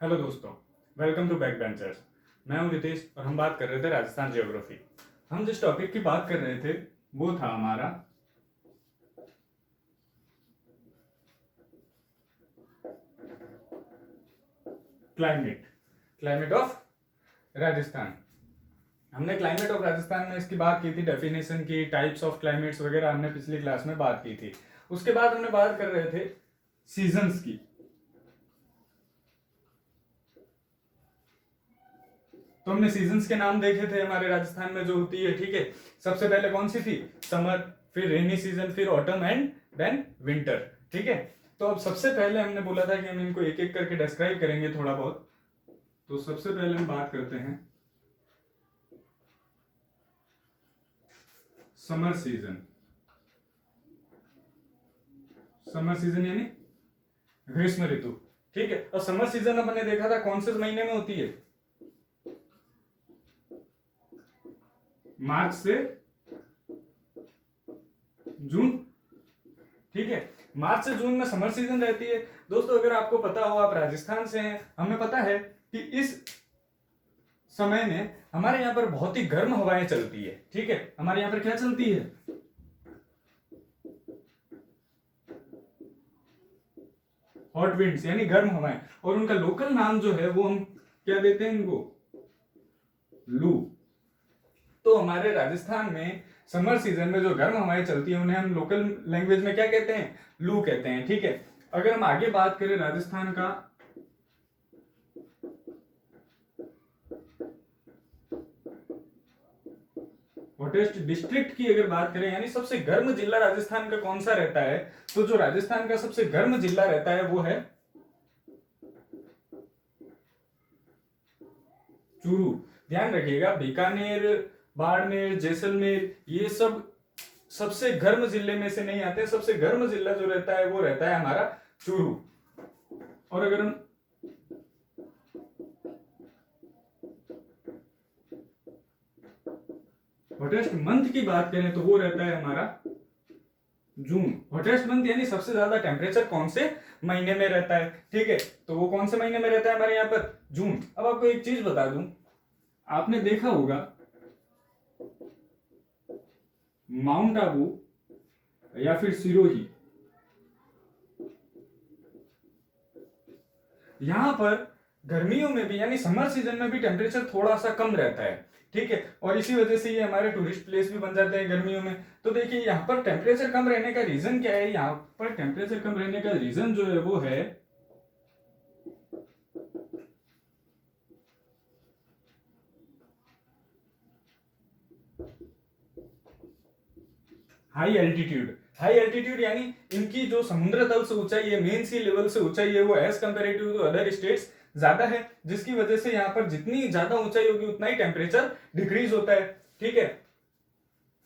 Hello दोस्तों, welcome to back benchers. मैं हूं रितेश और हम बात कर रहे थे राजस्थान जियोग्राफी। हम जिस टॉपिक की बात कर रहे थे वो था हमारा क्लाइमेट क्लाइमेट ऑफ राजस्थान। हमने क्लाइमेट ऑफ राजस्थान में इसकी बात की थी, डेफिनेशन की, टाइप्स ऑफ क्लाइमेट्स वगैरह हमने पिछली क्लास में बात की थी। उसके बाद हमने बात कर रहे थे सीजन्स की। तो हमने सीजन्स के नाम देखे थे हमारे राजस्थान में जो होती है, ठीक है। सबसे पहले कौन सी थी? समर, फिर रेनी सीजन, फिर ऑटम एंड देन विंटर, ठीक है। तो अब सबसे पहले हमने बोला था कि हम इनको एक एक करके डिस्क्राइब करेंगे थोड़ा बहुत। तो सबसे पहले हम बात करते हैं समर सीजन। समर सीजन यानी ग्रीष्म ऋतु, ठीक है। और समर सीजन अपने देखा था कौन से महीने में होती है? मार्च से जून, ठीक है। मार्च से जून में समर सीजन रहती है। दोस्तों अगर आपको पता हो, आप राजस्थान से हैं, हमें पता है कि इस समय में हमारे यहाँ पर बहुत ही गर्म हवाएं चलती है, ठीक है। हमारे यहाँ पर क्या चलती है? हॉट विंड्स यानी गर्म हवाएं। और उनका लोकल नाम जो है वो हम क्या देते हैं इनको? लू। तो हमारे राजस्थान में समर सीजन में जो गर्म हवाएं चलती है उन्हें हम लोकल लैंग्वेज में क्या कहते हैं? लू कहते हैं, ठीक है। अगर हम आगे बात करें राजस्थान का हॉटेस्ट डिस्ट्रिक्ट की अगर बात करें, यानी सबसे गर्म जिला राजस्थान का कौन सा रहता है, तो जो राजस्थान का सबसे गर्म जिला रहता है वो है चूरू। ध्यान रखिएगा, बीकानेर, बाड़मेर, जैसलमेर ये सब सबसे गर्म जिले में से नहीं आते। सबसे गर्म जिला जो रहता है वो रहता है हमारा चूरू। और अगर हम हॉटेस्ट मंथ की बात करें तो वो रहता है हमारा जून। हॉटेस्ट मंथ यानी सबसे ज्यादा टेम्परेचर कौन से महीने में रहता है, ठीक है। तो वो कौन से महीने में रहता है हमारे यहाँ पर? जून। अब आपको एक चीज बता दूं, आपने देखा होगा माउंट आबू या फिर सिरोही, यहां पर गर्मियों में भी यानी समर सीजन में भी टेम्परेचर थोड़ा सा कम रहता है, ठीक है। और इसी वजह से ये हमारे टूरिस्ट प्लेस भी बन जाते हैं गर्मियों में। तो देखिए यहाँ पर टेम्परेचर कम रहने का रीजन क्या है? यहाँ पर टेम्परेचर कम रहने का रीजन जो है वो है हाई एल्टीट्यूड। हाई एल्टीट्यूड यानी इनकी जो समुद्र तल से ऊंचाई है, मेन सी लेवल से ऊंचाई है, वो as comparative to other states ज्यादा है, जिसकी वजह से यहाँ पर जितनी ज्यादा ऊंचाई होगी उतना ही टेम्परेचर डिक्रीज होता है, ठीक है।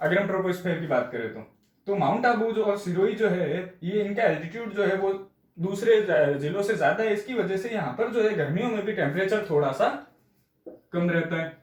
अगर हम ट्रोपोस्फेयर की बात करें तो माउंट आबू जो और सिरोही जो है, ये इनका एल्टीट्यूड जो है वो दूसरे जिलों से ज्यादा है। इसकी वजह से यहाँ पर जो है गर्मियों में भी टेम्परेचर थोड़ा सा कम रहता है,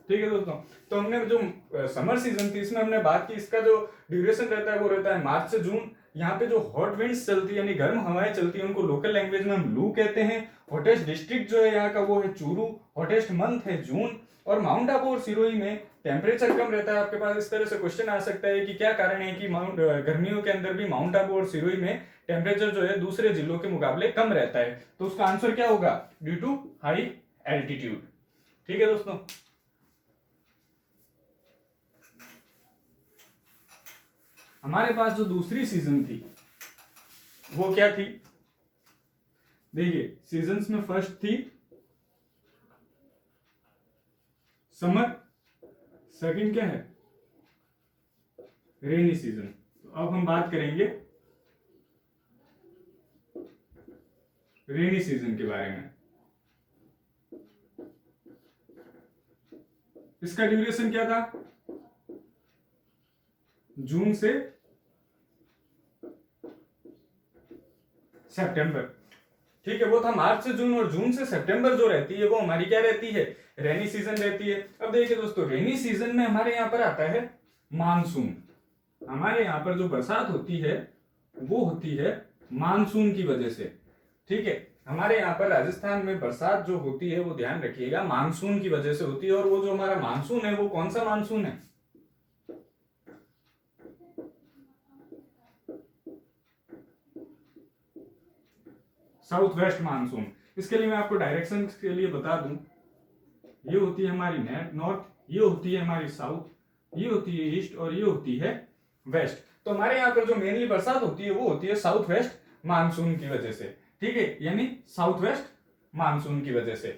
ठीक है दोस्तों। तो हमने जो समर सीजन थी इसमें हमने बात की, इसका जो ड्यूरेशन रहता है वो रहता है मार्च से जून। यहाँ पे जो हॉट विंड्स चलती है यानी गर्म हवाएं चलती है उनको लोकल लैंग्वेज में हम लू कहते हैं। हॉटेस्ट डिस्ट्रिक्ट जो है यहाँ का वो है चूरू। हॉटेस्ट मंथ है जून। और माउंट आबू और सिरोही में टेम्परेचर कम रहता है। आपके पास इस तरह से क्वेश्चन आ सकता है कि क्या कारण है कि गर्मियों के अंदर भी माउंट आबू और सिरोही में टेम्परेचर जो है दूसरे जिलों के मुकाबले कम रहता है। तो उसका आंसर क्या होगा? ड्यू टू हाई एल्टीट्यूड, ठीक है दोस्तों। हमारे पास जो दूसरी सीजन थी वो क्या थी? देखिए सीजन्स में फर्स्ट थी समर, सेकंड क्या है? Rainy season. तो अब हम बात करेंगे रेनी सीजन के बारे में। इसका ड्यूरेशन क्या था? जून से सितंबर, ठीक है। वो था मार्च से जून। और जून से सितंबर जो रहती है वो हमारी क्या रहती है? रेनी सीजन रहती है। अब देखिए दोस्तों, रेनी सीजन में हमारे यहाँ पर आता है मानसून। हमारे यहाँ पर जो बरसात होती है वो होती है मानसून की वजह से। ठीक है, हमारे यहाँ पर राजस्थान में बरसात जो होती है वो ध्यान रखिएगा मानसून की वजह से होती है। और वो जो हमारा मानसून है वो कौन सा मानसून है? South west monsoon. इसके लिए मैं आपको डायरेक्शन के लिए बता दूं, ये होती है हमारी नॉर्थ, ये होती है हमारी साउथ, ये होती है ईस्ट और ये होती है वेस्ट। तो हमारे यहाँ पर जो मेनली बरसात होती है वो होती है साउथ वेस्ट मानसून की वजह से। ठीक है, यानी साउथ वेस्ट मानसून की वजह से,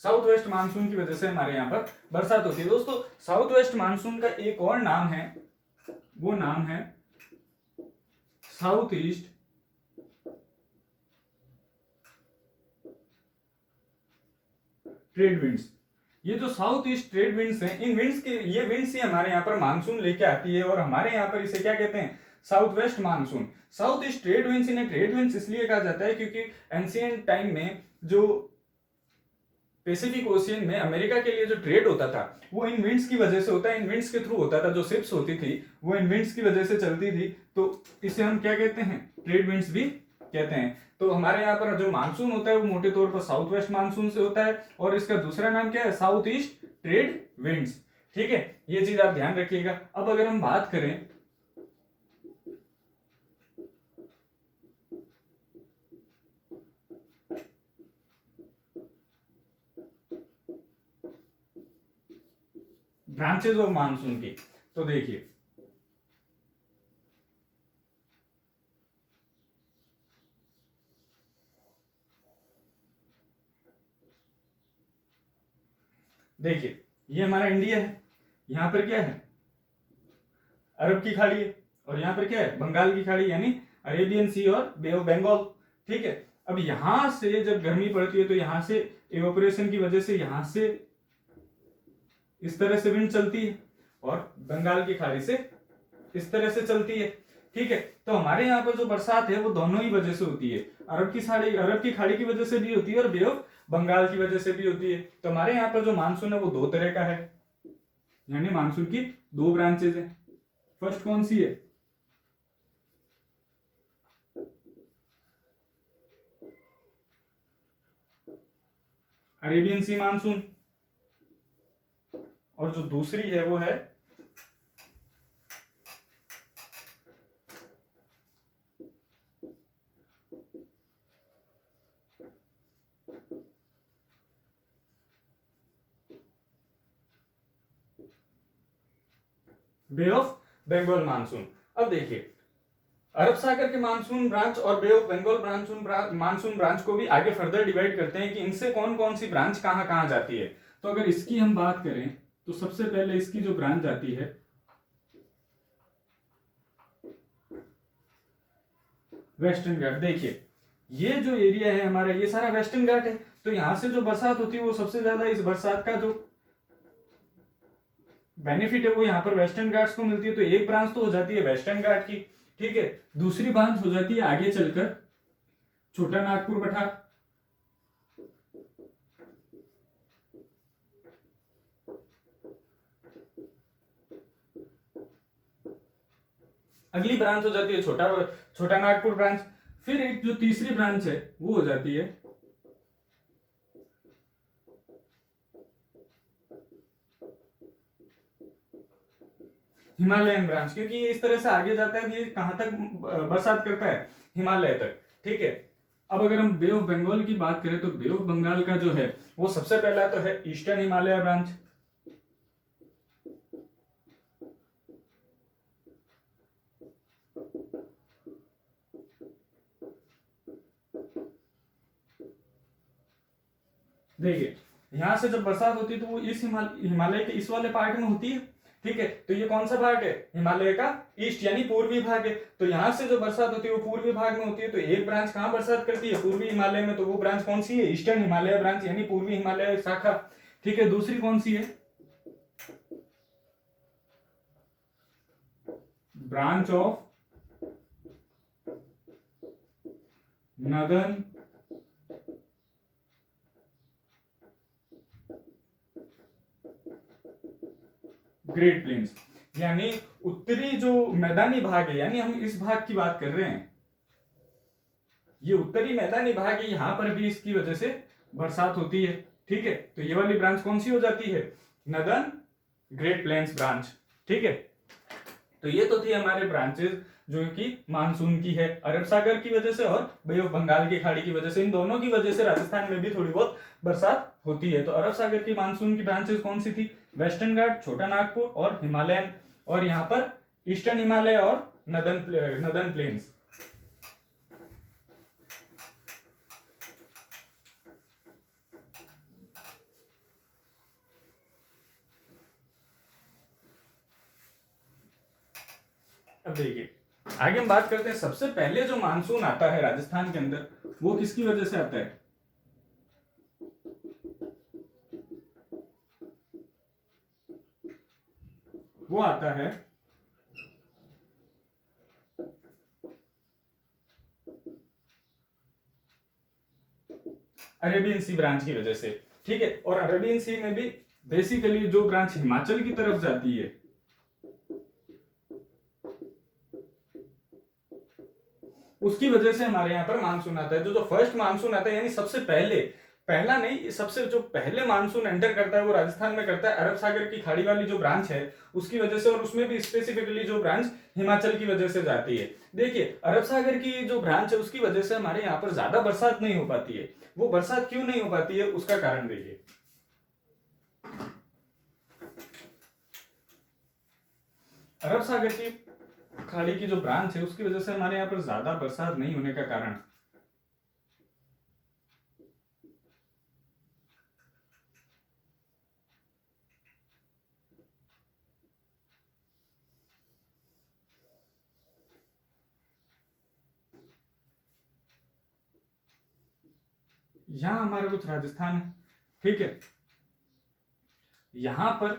साउथ वेस्ट मानसून की वजह से हमारे यहाँ पर बरसात होती है। दोस्तों साउथ वेस्ट मानसून का एक और नाम है, वो नाम है साउथ ईस्ट ट्रेड विंड्स। ये जो साउथ ईस्ट ट्रेड विंड्स हैं, इन विंड्स के, ये विंड्स ही हमारे यहाँ पर मानसून लेके आती है और हमारे यहाँ पर इसे क्या कहते हैं? South west monsoon. South east trade winds, इन्हें ट्रेड विंड्स इसलिए कहा जाता है क्योंकि एंशिएंट टाइम में जो पैसिफिक ओशियन में अमेरिका के लिए जो ट्रेड होता था वो इन विंड्स की वजह से होता है, इन विंड्स के थ्रू होता था। जो शिप्स होती थी वो इन विंड्स की वजह से चलती थी, तो इसे हम क्या कहते हैं? ट्रेड विंड्स भी कहते हैं। तो हमारे यहाँ पर जो मानसून होता है वो मोटे तौर पर साउथ वेस्ट मानसून से होता है और इसका दूसरा नाम क्या है? South east trade winds. ठीक है, ये चीज आप ध्यान रखिएगा। अब अगर हम बात करें ब्रांचेज ऑफ मानसून की, तो देखिए देखिए ये हमारा इंडिया है, यहां पर क्या है? अरब की खाड़ी है और यहाँ पर क्या है? बंगाल की खाड़ी, यानी अरेबियन सी और बे ऑफ बंगाल। ठीक है, अब यहां से जब गर्मी पड़ती है तो यहां से इवेपोरेशन की वजह से यहां से इस तरह से विंड चलती है और बंगाल की खाड़ी से इस तरह से चलती है। ठीक है, तो हमारे यहाँ पर जो बरसात है वो दोनों ही वजह से होती है, अरब की खाड़ी की वजह से भी होती है और बे ऑफ बंगाल की वजह से भी होती है। तो हमारे यहाँ पर जो मानसून है वो दो तरह का है, यानी मानसून की दो ब्रांचेज है। फर्स्ट कौन सी है? अरेबियन सी मानसून, और जो दूसरी है वो है बे ऑफ बंगाल मानसून। अब देखिए अरब सागर के मानसून ब्रांच और बे ऑफ बंगाल मानसून ब्रांच को भी आगे फर्दर डिवाइड करते हैं कि इनसे कौन कौन सी ब्रांच कहां कहां जाती है। तो अगर इसकी हम बात करें तो सबसे पहले इसकी जो ब्रांच जाती है वेस्टर्न घाट। देखिए ये जो एरिया है हमारा, ये सारा वेस्टर्न घाट है, तो यहां से जो बरसात होती है वो सबसे ज्यादा, इस बरसात का जो बेनिफिट है वो यहाँ पर वेस्टर्न घाट्स को मिलती है। तो एक ब्रांच तो हो जाती है वेस्टर्न घाट की। ठीक है, दूसरी ब्रांच हो जाती है आगे चलकर छोटा नागपुर पठार। अगली ब्रांच हो जाती है छोटा नागपुर ब्रांच। फिर एक जो तीसरी ब्रांच है वो हो जाती है हिमालयन ब्रांच, क्योंकि ये इस तरह से आगे जाता है कि ये कहां तक बरसात करता है? हिमालय तक। ठीक है, अब अगर हम बे ऑफ बंगाल की बात करें तो बे ऑफ बंगाल का जो है वो सबसे पहला तो है ईस्टर्न हिमालय ब्रांच। देखिए यहां से जब बरसात होती है तो वो इस हिमालय के इस वाले पार्ट में होती है। ठीक है, तो ये कौन सा भाग है? हिमालय का ईस्ट यानी पूर्वी भाग है। तो यहां से जो बरसात होती है वो पूर्वी भाग में होती है। तो एक ब्रांच कहां बरसात करती है? पूर्वी हिमालय में। तो वो ब्रांच कौन सी है? ईस्टर्न हिमालय ब्रांच, यानी पूर्वी हिमालय शाखा। ठीक है, दूसरी कौन सी है? Branch of northern great plains. यानी उत्तरी जो मैदानी भाग है, यानी हम इस भाग की बात कर रहे हैं, ये उत्तरी मैदानी भाग है, यहां पर भी इसकी वजह से बरसात होती है। ठीक है, तो ये वाली ब्रांच कौन सी हो जाती है? Northern great plains branch. ठीक है, तो ये तो थी हमारे ब्रांचेस जो कि मानसून की है, अरब सागर की वजह से और बे ऑफ बंगाल की खाड़ी की वजह से। इन दोनों की वजह से राजस्थान में भी थोड़ी बहुत बरसात होती है। तो अरब सागर की मानसून की ब्रांचेस कौन सी थी? वेस्टर्न घाट, छोटा नागपुर और हिमालयन, और यहाँ पर ईस्टर्न हिमालय और नदर्न प्लेन्स। अब देखिए आगे हम बात करते हैं, सबसे पहले जो मानसून आता है राजस्थान के अंदर वो किसकी वजह से आता है? वो आता है अरेबियन सी ब्रांच की वजह से। ठीक है, और अरेबियन सी में भी बेसिकली जो ब्रांच हिमाचल की तरफ जाती है उसकी वजह से हमारे यहाँ पर मानसून आता है। जो फर्स्ट मानसून आता है, यानी सबसे पहले, पहला नहीं, सबसे जो पहले मानसून एंटर करता है वो राजस्थान में करता है अरब सागर की खाड़ी वाली जो ब्रांच है उसकी वजह से, और उसमें भी स्पेसिफिकली जो ब्रांच हिमाचल की वजह से जाती है। देखिए अरब सागर की जो ब्रांच है उसकी वजह से हमारे यहाँ पर ज्यादा बरसात नहीं हो पाती है। वो बरसात क्यों नहीं हो पाती है उसका कारण देखिए। अरब सागर की खाड़ी की जो ब्रांच है उसकी वजह से हमारे यहाँ पर ज्यादा बरसात नहीं होने का कारण, यहां हमारा कुछ राजस्थान है। ठीक है, यहां पर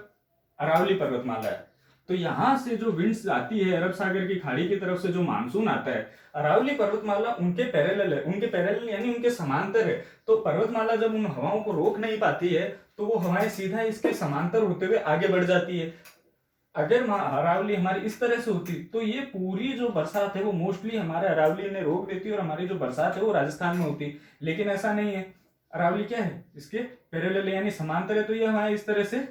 अरावली पर्वतमाला है, तो यहां से जो विंड्स आती है अरब सागर की खाड़ी की तरफ से, जो मानसून आता है, अरावली पर्वतमाला उनके पैरेलल है, उनके पैरेलल यानी उनके समांतर है। तो पर्वतमाला जब उन हवाओं को रोक नहीं पाती है तो वो हवाएं सीधा इसके समांतर होते हुए आगे बढ़ जाती है। अगर अरावली हमारी इस तरह से होती तो ये पूरी जो बरसात है वो मोस्टली हमारे अरावली ने रोक देती और हमारी जो बरसात है वो राजस्थान में होती, लेकिन ऐसा नहीं है। अरावली क्या है? इसके पैरेलल यानी समांतर है, तो ये हमारे इस तरह से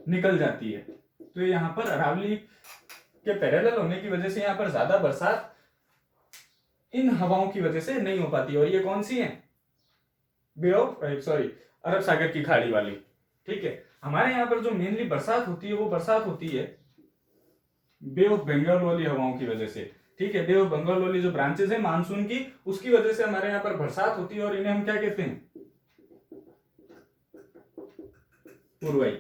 निकल जाती है। तो यहाँ पर अरावली के पैरेलल होने की वजह से यहाँ पर ज्यादा बरसात इन हवाओं की वजह से नहीं हो पाती। और ये कौन सी है? बे ऑफ सॉरी अरब सागर की खाड़ी वाली। ठीक है, हमारे यहाँ पर जो मेनली बरसात होती है वो बरसात होती है बे ऑफ बंगाल वाली हवाओं की वजह से। ठीक है, बे ऑफ बंगाल वाली जो ब्रांचेस है मानसून की उसकी वजह से हमारे यहाँ पर बरसात होती है, और इन्हें हम क्या कहते हैं? पूर्वाई।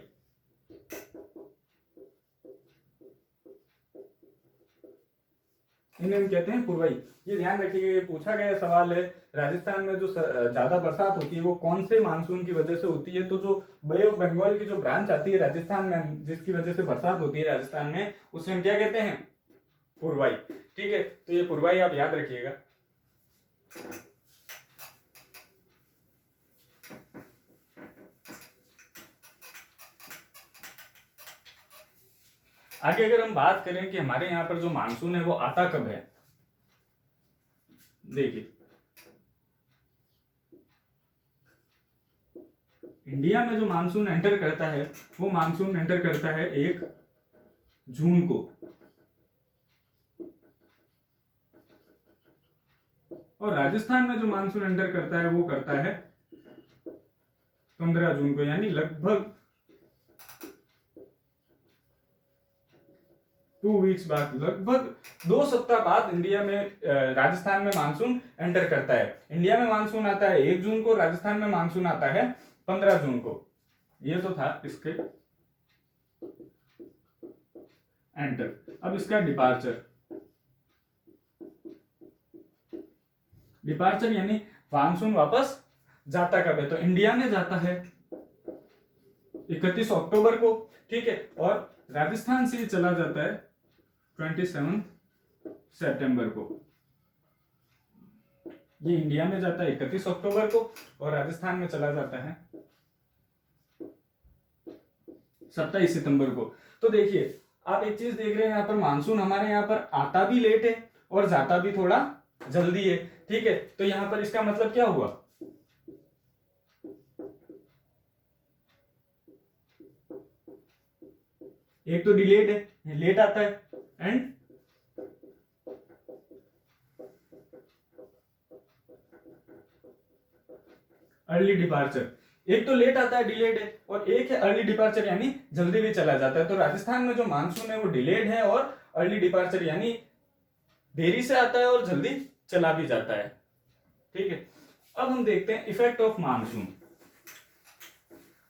इन्हें हम कहते हैं पूर्वाई। ये ध्यान रखिएगा, ये पूछा गया सवाल है, राजस्थान में जो ज्यादा बरसात होती है वो कौन से मानसून की वजह से होती है? तो जो बे ऑफ बंगाल की जो ब्रांच आती है राजस्थान में, जिसकी वजह से बरसात होती है राजस्थान में, उसे हम क्या कहते हैं? पूर्वाई। ठीक है, तो ये पूर्वाई आप याद रखिएगा। आगे अगर हम बात करें कि हमारे यहाँ पर जो मानसून है वो आता कब है, देखिए इंडिया में जो मानसून एंटर करता है वो मानसून एंटर करता है 1 जून को, और राजस्थान में जो मानसून एंटर करता है वो करता है 15 जून को, यानी लगभग 2 वीक्स बाद, लगभग 2 सप्ताह बाद इंडिया में राजस्थान में मानसून एंटर करता है। इंडिया में मानसून आता है 1 जून को, राजस्थान में मानसून आता है 15 जून को। ये तो था इसके एंटर। अब इसका डिपार्चर, डिपार्चर यानी मानसून वापस जाता कब है? तो इंडिया में जाता है 31 अक्टूबर को। ठीक है, और राजस्थान से चला जाता है 27 सितंबर को। ये इंडिया में जाता है 31 अक्टूबर को और राजस्थान में चला जाता है 27 सितंबर को। तो देखिए आप एक चीज देख रहे हैं, यहाँ पर मानसून हमारे यहाँ पर आता भी लेट है और जाता भी थोड़ा जल्दी है, ठीक है। तो यहाँ पर इसका मतलब क्या हुआ, एक तो डिलेड है, लेट आता है, एंड अर्ली डिपार्चर। एक तो लेट आता है, डिलेड है, और एक है अर्ली डिपार्चर यानी जल्दी भी चला जाता है। तो राजस्थान में जो मानसून है वो डिलेड है और अर्ली डिपार्चर यानी देरी से आता है और जल्दी चला भी जाता है, ठीक है। अब हम देखते हैं इफेक्ट ऑफ मानसून।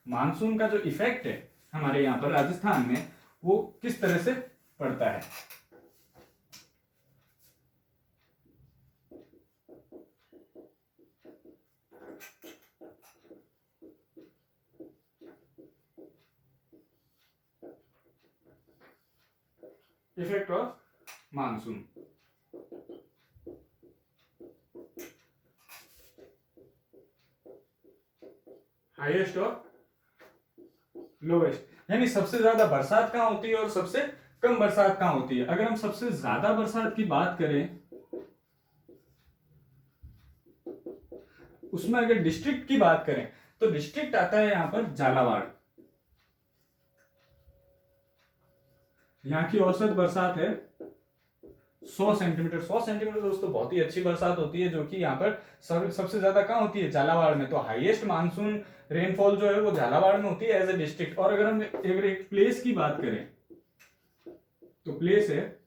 मानसून का जो इफेक्ट है हमारे यहाँ पर राजस्थान में वो किस तरह से पड़ता है। इफेक्ट ऑफ मानसून, हाईएस्ट और लोवेस्ट, यानी सबसे ज्यादा बरसात कहाँ होती है और सबसे कम बरसात कहाँ होती है। अगर हम सबसे ज्यादा बरसात की बात करें, उसमें अगर डिस्ट्रिक्ट की बात करें तो डिस्ट्रिक्ट आता है यहाँ पर झालावाड़। यहाँ की औसत बरसात है 100 सेंटीमीटर। 100 सेंटीमीटर दोस्तों बहुत ही अच्छी बरसात होती है, जो कि यहाँ पर सबसे ज्यादा कहाँ होती है, झालावाड़ में। तो हाईएस्ट मानसून रेनफॉल जो है वो झालावाड़ में होती है एज ए डिस्ट्रिक्ट। और अगर हम एक प्लेस की बात करें तो प्लेस है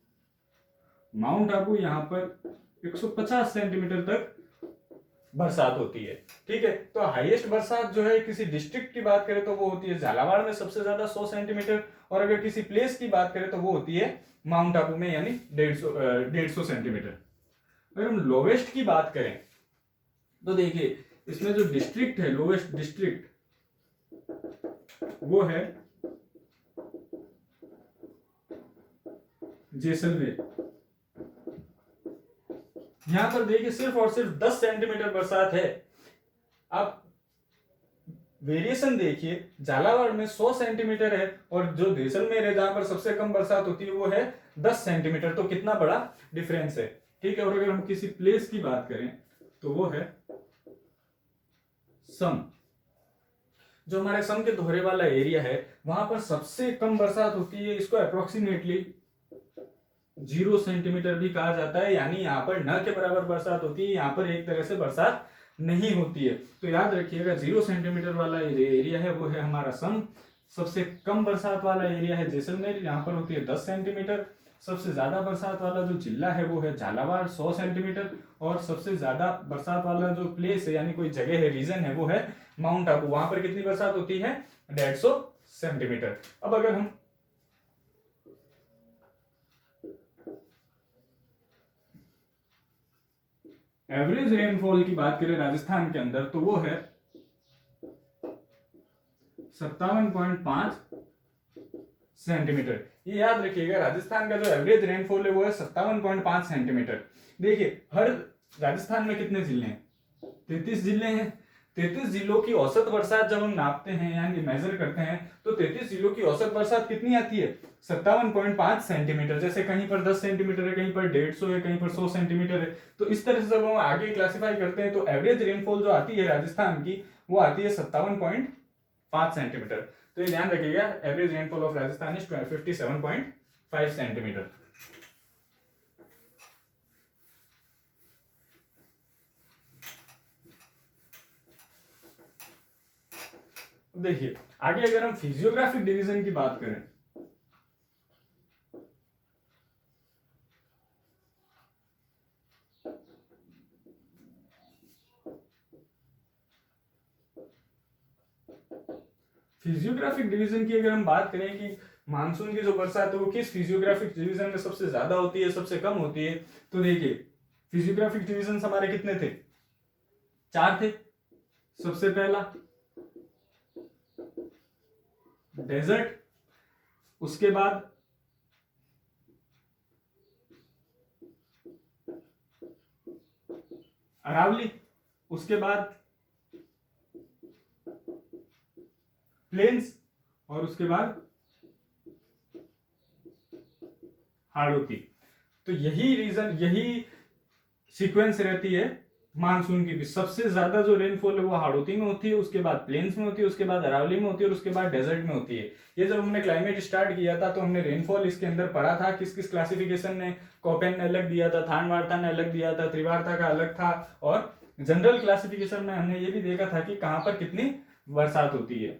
माउंट आबू, यहाँ पर 150 सेंटीमीटर तक बरसात होती है, ठीक है। तो हाईएस्ट बरसात जो है किसी डिस्ट्रिक्ट की बात करें तो वो होती है झालावाड़ में सबसे ज्यादा 100 सेंटीमीटर, और अगर किसी प्लेस की बात करें तो वो होती है माउंट आबू में, यानी 150 सेंटीमीटर। अगर हम लोवेस्ट की बात करें तो देखिए इसमें जो डिस्ट्रिक्ट है, लोवेस्ट डिस्ट्रिक्ट वो है जैसलमेर। यहां पर देखिए सिर्फ और सिर्फ 10 सेंटीमीटर बरसात है। अब वेरिएशन देखिए, झालावाड़ में 100 सेंटीमीटर है और जो जैसलमेर है जहां पर सबसे कम बरसात होती है वो है 10 सेंटीमीटर। तो कितना बड़ा डिफरेंस है, ठीक है। और अगर हम किसी प्लेस की बात करें तो वो है सम। जो हमारे सम के दोहरे वाला एरिया है वहां पर सबसे कम बरसात होती है, इसको अप्रोक्सीमेटली 0 सेंटीमीटर भी कहा जाता है, यानी यहाँ पर न के बराबर बरसात होती है, यहाँ पर एक तरह से बरसात नहीं होती है। तो याद रखिएगा 0 सेंटीमीटर वाला एरिया है वो है हमारा सम। सबसे कम बरसात वाला एरिया है जैसलमेर, यहाँ पर होती है 10 सेंटीमीटर। सबसे ज्यादा बरसात वाला जो जिला है वो है झालावाड़ 100 सेंटीमीटर, और सबसे ज्यादा बरसात वाला जो प्लेस है यानी कोई जगह है, रीजन है, वो है माउंट आबू। वहां पर कितनी बरसात होती है, 150 सेंटीमीटर। अब अगर हम एवरेज रेनफॉल की बात करें राजस्थान के अंदर तो वो है 57.5 सेंटीमीटर। ये याद रखिएगा, राजस्थान का जो एवरेज रेनफॉल है वो है 57.5 सेंटीमीटर। देखिए हर राजस्थान में कितने जिले हैं, 33 जिले हैं। 33 जिलों की औसत बरसात जब हम नापते हैं यानी मेजर करते हैं तो 33 जिलों की औसत बरसात कितनी आती है, 57.5 सेंटीमीटर। जैसे कहीं पर 10 सेंटीमीटर है, कहीं पर 150 है, कहीं पर 100 सेंटीमीटर है। तो इस तरह से जब हम आगे क्लासिफाई करते हैं तो एवरेज रेनफॉल जो आती है राजस्थान की वो आती है 57.5 सेंटीमीटर। तो ये ध्यान रखिएगा, average rainfall of Rajasthan is 57.5 centimetre. देखिए आगे अगर हम फिजियोग्राफिक डिवीजन की बात करें फिजियोग्राफिक डिवीजन की अगर हम बात करें कि मानसून की जो बरसात है वो किस फिजियोग्राफिक डिवीजन में सबसे ज्यादा होती है, सबसे कम होती है, तो देखिए फिजियोग्राफिक डिवीजन हमारे कितने थे, 4 थे। सबसे पहला डेजर्ट, उसके बाद अरावली, उसके बाद प्लेन्स, और उसके बाद हाड़ौती। तो यही रीजन, यही सीक्वेंस रहती है मानसून की भी। सबसे ज्यादा जो रेनफॉल है वो हाड़ौती में होती है, उसके बाद प्लेन्स में होती है, उसके बाद अरावली में होती है और उसके बाद डेजर्ट में होती है। ये जब हमने क्लाइमेट स्टार्ट किया था तो हमने रेनफॉल इसके अंदर पढ़ा था, किस किस क्लासिफिकेशन ने कोपेन ने अलग दिया था, थानवार्ता ने अलग दिया था, त्रिवार्ता का अलग था, और जनरल क्लासिफिकेशन में हमने ये भी देखा था कि कहां पर कितनी बरसात होती है।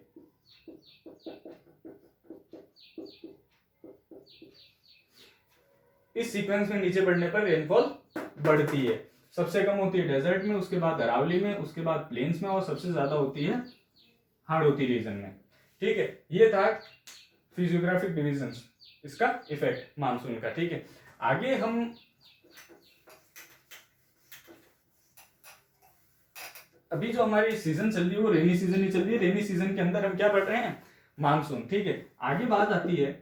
इस सीक्वेंस में नीचे बढ़ने पर रेनफॉल बढ़ती है। सबसे कम होती है डेजर्ट में, उसके बाद अरावली में, उसके बाद प्लेन्स में, और सबसे ज्यादा होती है हाड़ौती रीजन में। ठीक है, ये था फिजियोग्राफिक डिविजन, इसका इफेक्ट मानसून का। ठीक है, आगे हम अभी जो हमारी सीजन चल रही है वो रेनी सीजन ही चल रही है। रेनी सीजन के अंदर हम क्या पढ़ रहे हैं? मानसून। ठीक है, आगे बात आती है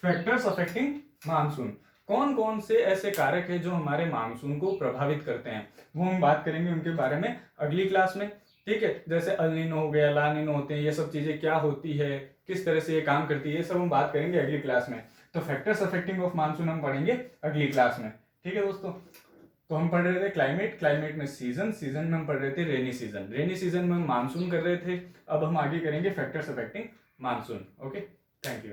फैक्टर्स अफेक्टिंग मानसून। कौन कौन से ऐसे कारक है जो हमारे मानसून को प्रभावित करते हैं, वो हम बात करेंगे उनके बारे में अगली क्लास में। ठीक है, जैसे अल नीनो हो गया, ला नीनो होते हैं, ये सब चीजें क्या होती है, किस तरह से ये काम करती है, ये सब हम बात करेंगे अगली क्लास में। तो फैक्टर्स अफेक्टिंग ऑफ मानसून हम पढ़ेंगे अगली क्लास में। ठीक है दोस्तों, तो हम पढ़ रहे थे क्लाइमेट, क्लाइमेट में सीजन, सीजन में हम पढ़ रहे थे रेनी सीजन, रेनी सीजन में हम मानसून कर रहे थे। अब हम आगे करेंगे factors affecting monsoon. Okay, thank you.